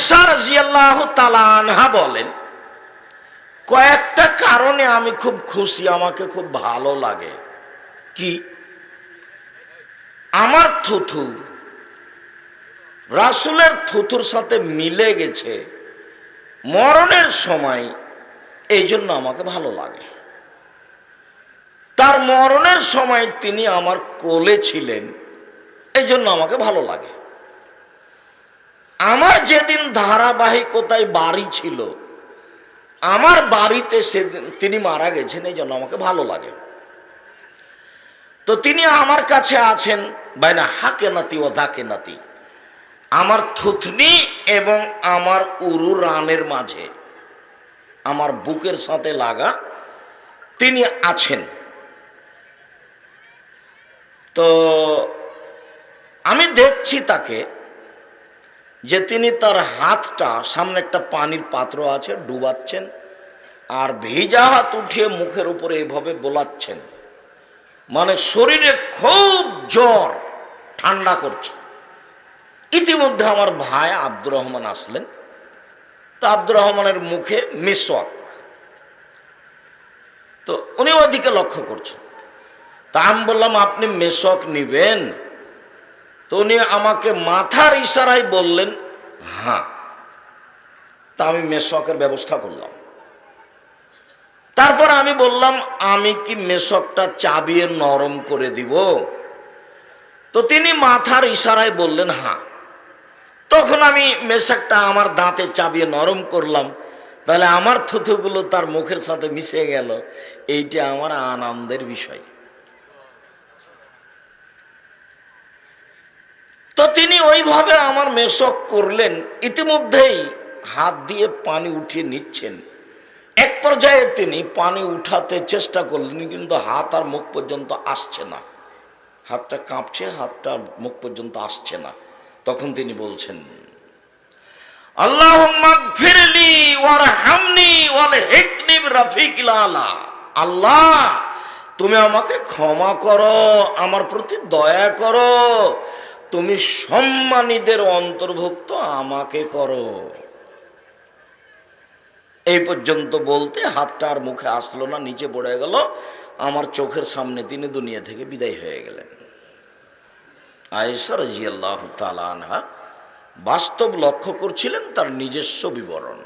আয়েশা রাদিয়াল্লাহু তাআলা আনহা বলেন, কয়েকটা কারণে আমি খুব খুশি, আমাকে খুব ভালো লাগে। কি? আমার থুথু রাসূলের থুথুর সাথে মিলে গেছে মরণের সময়, এই জন্য আমাকে ভালো লাগে। তার মরণের সময় তিনি আমার কোলে ছিলেন, এই জন্য আমাকে ভালো লাগে। আমার যেদিন ধারাবাহিকতায় বাড়ি ছিল, আমার বাড়িতে সেদিন তিনি মারা গেছেন, এই জন্য আমাকে ভালো লাগে। তো তিনি আমার কাছে আছেন বাইনা হাকে নাতি ও ধাকে নাতি, আমার থুতনি এবং আমার উরু রানের মাঝে, আমার বুকের সাথে লাগা, তিনি আছেন। তো আমি দেখছি তাকে যে তিনি তার হাতটা, সামনে একটা পানির পাত্র আছে, ডুবাচ্ছেন আর ভেজা হাত উঠিয়ে মুখের উপরে এভাবে বোলাচ্ছেন, মানে শরীরে খুব জ্বর, ঠান্ডা করছে। ইতিমধ্যে আমার ভাই আব্দুর রহমান আসলেন। তো আব্দুর রহমানের মুখে মিসওয়াক, তো উনি ওদিকে লক্ষ্য করছেন। তা আমি বললাম, আপনি মিসওয়াক নিবেন? তো উনি আমাকে মাথার ইশারায় বললেন হ্যাঁ। তা আমি মিসওয়াকের ব্যবস্থা করলাম। তারপর আমি বললাম, আমি কি মিসওয়াকটা চাবিয়ে নরম করে দিব? তো তিনি মাথার ইশারায় বললেন হ্যাঁ। তখন আমি মেশকটা আমার দাঁতে চাবিয়ে নরম করলাম, তাহলে আমার থুথুগুলো তার মুখের সাথে মিশে গেল। এইটা আমার আনন্দের বিষয়। তো তিনি ওইভাবে আমার মেশক করলেন। ইতিমধ্যেই হাত দিয়ে পানি উঠিয়ে নিচ্ছেন। এক পর্যায়ে তিনি পানি উঠাতে চেষ্টা করলেন, কিন্তু হাত আর মুখ পর্যন্ত আসছে না। হাতটা কাঁপছে, হাতটা মুখ পর্যন্ত আসছে না। তখন তিনি বলছেন, আল্লাহুম্মা গফিরলি ওয়ারহামনি ওয়ালহিকনি বিরাফিকিল আলা। আল্লাহ, তুমি আমাকে ক্ষমা করো, আমার প্রতি দয়া করো, তুমি সম্মানীদের অন্তর্ভুক্ত আমাকে করো। এই পর্যন্ত বলতে হাতটা আর মুখে আসলো না, নিচে পড়ে গেল। আমার চোখের সামনে তিনি দুনিয়া থেকে বিদায় হয়ে গেলেন। আয়েশা রাদিয়াল্লাহু তাআলা আনহা বাস্তব লক্ষ্য করছিলেন তার নিজস্ব বিবরণ।